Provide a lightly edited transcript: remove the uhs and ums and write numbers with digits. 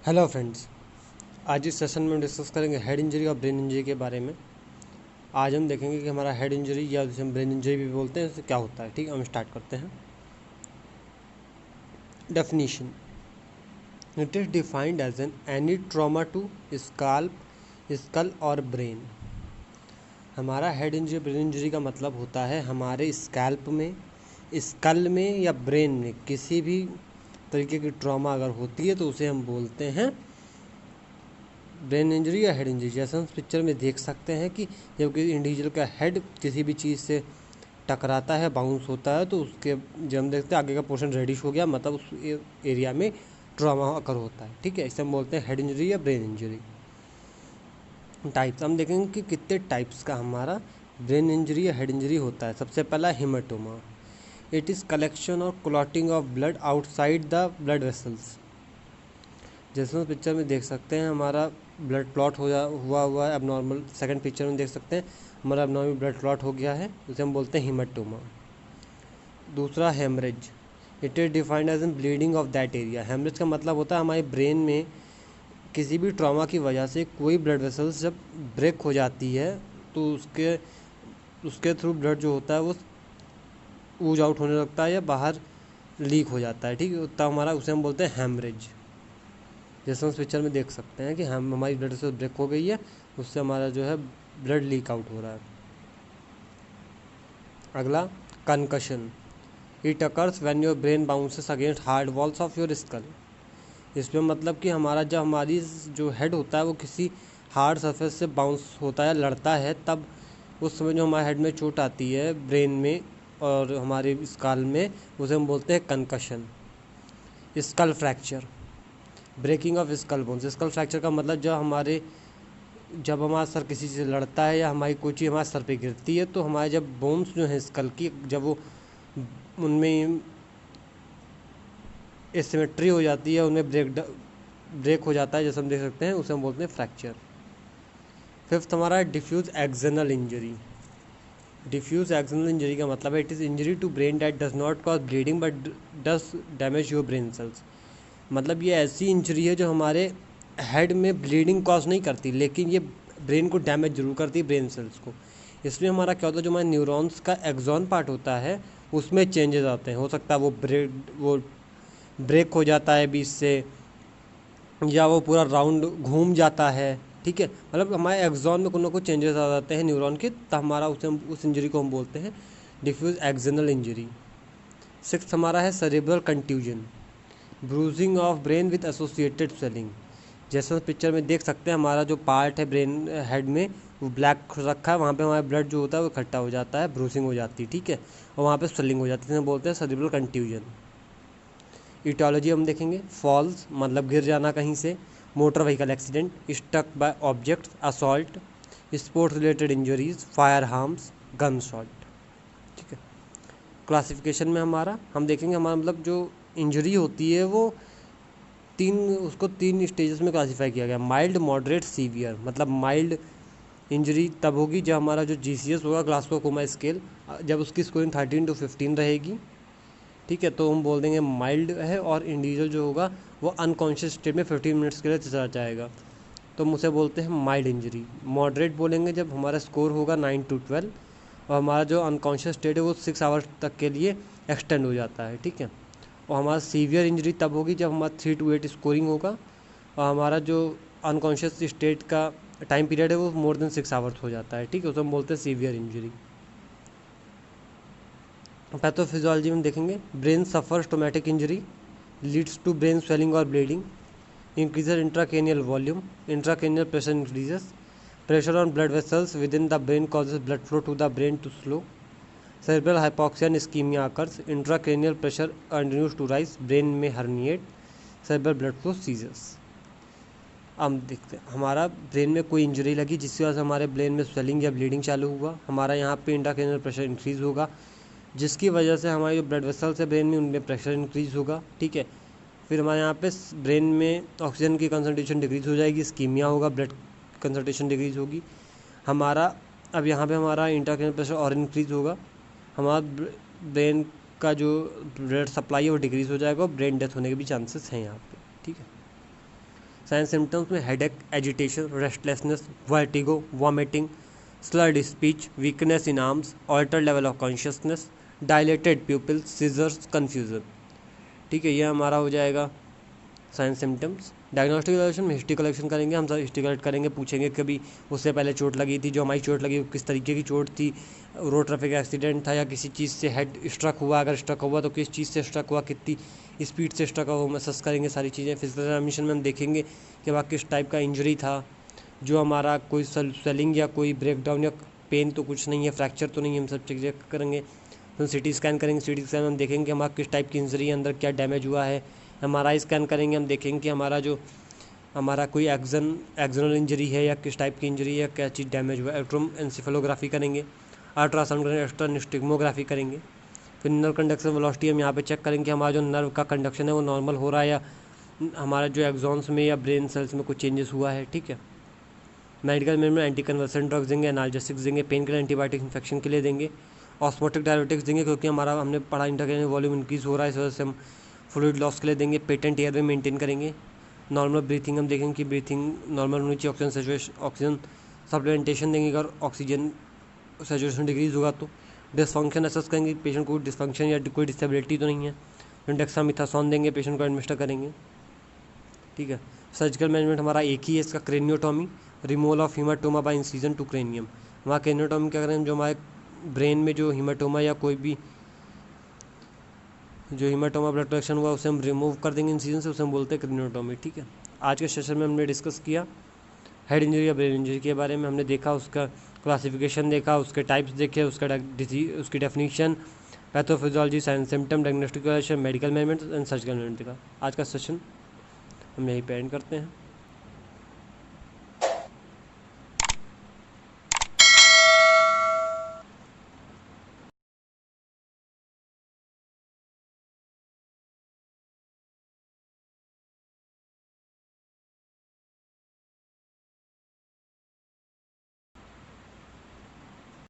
Hello friends, आज इस session में हम डिस्कस करेंगे हेड इंजरी और ब्रेन इंजरी के बारे में। आज हम देखेंगे कि हमारा हेड इंजरी या जिसे हम ब्रेन इंजरी भी बोलते हैं उससे क्या होता है। ठीक है, हम स्टार्ट करते हैं। Definition: it is defined as any trauma to skull और ब्रेन। हमारा हेड इंजरी ब्रेन इंजरी का मतलब होता है हमारे स्कैल्प में, स्कल में या ब्रेन में किसी भी तरीके की ट्रॉमा अगर होती है तो उसे हम बोलते हैं ब्रेन इंजरी या हेड इंजरी। जैसे हम पिक्चर में देख सकते हैं कि जब किसी इंडिविजुअल का हेड किसी भी चीज़ से टकराता है, बाउंस होता है, तो उसके जब हम देखते हैं आगे का पोर्शन रेडिश हो गया, मतलब उस एरिया में ट्रॉमा अकर होता है। ठीक है, इसे हम बोलते हैं हेड इंजरी या ब्रेन इंजरी। टाइप्स हम देखेंगे कि कितने टाइप्स का हमारा ब्रेन इंजरी या हेड इंजरी होता है। सबसे पहला हेमाटोमा। इट इज़ कलेक्शन और clotting of blood outside the blood vessels. जैसे हम पिक्चर में देख सकते हैं हमारा ब्लड क्लॉट हुआ है एबनॉर्मल। सेकंड पिक्चर में देख सकते हैं हमारा एबनॉर्मल ब्लड क्लॉट हो गया है, उसे हम बोलते हैं हेमाटोमा। दूसरा haemorrhage. It is defined as an bleeding of that area. Haemorrhage का मतलब होता है हमारे ब्रेन में किसी भी ट्रॉमा की वजह से कोई ब्लड वेसल्स जब ब्रेक हो जाती है तो उसके थ्रू ब्लड जो होता है वो ऊज आउट होने लगता है या बाहर लीक हो जाता है। ठीक है, तब हमारा उसे हम बोलते हैं हेमरेज। जैसे हम इस पिक्चर में देख सकते हैं कि हमारी ब्लड वेसल ब्रेक हो गई है, उससे हमारा जो है ब्लड लीक आउट हो रहा है। अगला concussion. It occurs when your brain bounces against hard walls of your skull. इसमें मतलब कि हमारी जो हेड होता है वो किसी हार्ड सरफेस से बाउंस होता है, लड़ता है, तब उस समय जो हमारे हेड में चोट आती है ब्रेन में और हमारे स्कल में, उसे हम बोलते हैं concussion. Skull fracture. Breaking off skull bones. Skull fracture का मतलब जब हमारा सर किसी से लड़ता है या हमारी कोई चीज़ हमारे सर पे गिरती है तो हमारे जब बोन्स जो हैं स्कल की, जब वो उनमें एसिमेट्री हो जाती है, उनमें ब्रेक हो जाता है, जैसे हम देख सकते हैं, उसे हम बोलते हैं फ्रैक्चर। फिफ्थ हमारा diffuse axonal injury. Diffuse axonal injury का मतलब है it is injury to brain that does not cause bleeding but does damage your brain cells. मतलब ये ऐसी इंजरी है जो हमारे हेड में ब्लीडिंग कॉज नहीं करती, लेकिन ये ब्रेन को डैमेज जरूर करती है, ब्रेन सेल्स को। इसमें हमारा क्या होता है, जो हमारे न्यूरॉन्स का एक्सॉन पार्ट होता है उसमें चेंजेस आते हैं। हो सकता है वो ब्रेक हो जाता है बीच से, या वो पूरा राउंड घूम जाता है। ठीक है, मतलब हमारे एक्सॉन में कुछ ना कुछ चेंजेस आ जाते हैं न्यूरॉन के, तो हमारा उस इंजरी को हम बोलते हैं डिफ्यूज एक्सनल इंजरी। सिक्स्थ हमारा है cerebral contusion. Bruising of brain with associated swelling. जैसे हम पिक्चर में देख सकते हैं हमारा जो पार्ट है ब्रेन हेड में वो ब्लैक रखा है, वहाँ पे हमारा ब्लड जो होता है वो इकट्ठा हो जाता है, ब्रूसिंग हो जाती है। ठीक है, और वहाँ पे स्वेलिंग हो जाती है, बोलते हैं सेरेब्रल कंट्यूजन। इटियोलॉजी हम देखेंगे। फॉल्स मतलब गिर जाना कहीं से, motor vehicle accident, stuck by objects, assault, sports related injuries, firearms, gunshot. ठीक है, क्लासिफिकेशन में हम देखेंगे हमारा मतलब जो इंजरी होती है वो उसको तीन स्टेजेस में क्लासीफाई किया गया। Mild, moderate, severe. मतलब माइल्ड इंजरी तब होगी जब हमारा जो GCS होगा, ग्लासगो कोमा स्केल, जब उसकी स्कोरिंग 13 to 15 रहेगी। ठीक है, तो हम बोल देंगे माइल्ड है, और इंडिविजुअल जो होगा वो अनकॉन्शियस स्टेट में 15 मिनट्स के लिए चला जाएगा, तो हम उसे बोलते हैं माइल्ड इंजरी। मॉडरेट बोलेंगे जब हमारा स्कोर होगा 9 to 12 और हमारा जो अनकॉन्शियस स्टेट है वो 6 आवर्स तक के लिए एक्सटेंड हो जाता है। ठीक है, और हमारा सीवियर इंजरी तब होगी जब हमारा 3 to 8 स्कोरिंग होगा और हमारा जो अनकॉन्शियस स्टेट का टाइम पीरियड है वो मोर देन 6 आवर्स हो जाता है। ठीक है, तो हम बोलते हैं सीवियर इंजरी। पैथोफिजियोलॉजी में देखेंगे। Brain suffers traumatic injury, leads to brain swelling और bleeding, increases intracranial volume, intracranial pressure increases, pressure on blood vessels within the brain causes blood flow to the brain to slow, cerebral hypoxia and ischemia occurs, intracranial pressure continues to rise, brain में herniate, cerebral blood flow सीजर्स। अब देखते हैं हमारा brain में कोई injury लगी जिसकी वजह से हमारे ब्रेन में स्वेलिंग या ब्लीडिंग चालू हुआ, हमारा यहाँ पे इंट्राक्रेनियल प्रेशर इंक्रीज होगा, जिसकी वजह से हमारी जो ब्लड वेसल्स है ब्रेन में उनमें प्रेशर इंक्रीज होगा। ठीक है, फिर हमारे यहाँ पे ब्रेन में ऑक्सीजन की कंसनट्रेशन डिक्रीज हो जाएगी, स्कीमिया होगा, ब्लड कंसनट्रेशन डिक्रीज होगी हमारा। अब यहाँ पे हमारा इंट्राक्रेनियल प्रेशर और इंक्रीज होगा, हमारा ब्रेन का जो ब्लड सप्लाई है वो डिक्रीज हो जाएगा और ब्रेन डेथ होने के भी चांसेस हैं यहाँ पे। ठीक है, साइन सिम्टम्स में headache, agitation, restlessness, vertigo, vomiting, slurred speech, weakness in arms, altered level of consciousness, dilated pupil, seizures, confusion. ठीक है, ये हमारा हो जाएगा साइन सिम्टम्स। डायग्नोस्टिक इवैल्यूएशन में हिस्ट्री कलेक्शन करेंगे, हम सब हिस्ट्री कलेक्ट करेंगे, पूछेंगे कभी उससे पहले चोट लगी थी, जो हमारी चोट लगी वो किस तरीके की चोट थी, रोड ट्रैफिक एक्सीडेंट था या किसी चीज़ से हेड स्ट्रक हुआ, अगर स्ट्रक हुआ तो किस चीज़ से स्ट्रक हुआ, कितनी स्पीड से स्ट्रक हुआ, हम असेस करेंगे सारी चीज़ें। फिजिकल एग्जामिनेशन में हम देखेंगे कि वह किस टाइप का इंजरी था, जो हमारा कोई स्वेलिंग या कोई ब्रेकडाउन या पेन तो कुछ नहीं है, फ्रैक्चर तो नहीं है, हम सब चेक करेंगे। तो सिटी स्कैन करेंगे, सिटी स्कैन में हम देखेंगे कि हमारा किस टाइप की इंजरी है, अंदर क्या डैमेज हुआ है। MRI स्कैन करेंगे, हम देखेंगे कि हमारा कोई एक्जनल इंजरी है या किस टाइप की इंजरी है, क्या चीज़ डैमेज हुआ है। एंसेफेलोग्राफी करेंगे, अल्ट्रासाउंड करेंगे, एक्स्ट्रानिस्टिग्मोग्राफी करेंगे। फिर नर्व कंडक्शन वेलोसिटी हम यहाँ पे चेक करेंगे कि हमारा जो नर्व का कंडक्शन है वो नॉर्मल हो रहा है या हमारा जो एक्सॉन्स में या ब्रेन सेल्स में कुछ चेंजेस हुआ है। ठीक है, मेडिकल में एंटी कन्वर्सेंट ड्रग्स देंगे, एनाल्जेसिक्स देंगे, पेन किलर, एंटीबायोटिक्स इन्फेक्शन के लिए देंगे, ऑस्मोटिक डायबिटिक्स देंगे क्योंकि हमने पढ़ा इंटरक्रेनियल वॉल्यूम इंक्रीज हो रहा है, इस वजह से हम फ्लूइड लॉस के लिए देंगे। पेटेंट एयरवे मेंटेन करेंगे। नॉर्मल ब्रीथिंग हम देखेंगे कि ब्रीथिंग नॉर्मल होनी चाहिए। ऑक्सीजन सप्लीमेंटेशन देंगे अगर ऑक्सीजन सैचुरेशन डिक्रीज होगा तो। डिसफंक्शन असेस करेंगे पेशेंट को डिसफंक्शन या कोई डिसेबिलिटी तो नहीं है। डेक्सामेथासोन देंगे, पेशेंट को एडमिनिस्टर करेंगे। ठीक है, सर्जिकल मैनेजमेंट हमारा एक ही है इसका, craniotomy, removal of haematoma by incision to cranium. हमारा क्रेनियोटॉमी क्या करें, जो हमारे ब्रेन में जो हीमाटोमा या कोई भी जो हीमाटोमा ब्लड कलेक्शन हुआ उसे हम रिमूव कर देंगे इंसिजन से, उसे हम बोलते हैं क्रेनियोटॉमी। ठीक है, आज के सेशन में हमने डिस्कस किया हेड इंजरी या ब्रेन इंजरी के बारे में। हमने देखा उसका क्लासिफिकेशन, देखा उसके टाइप्स देखे, उसकी definition, pathophysiology, signs symptom, diagnostic, medical management and surgical management देखा। आज का सेशन हम यहीं पे एंड करते हैं।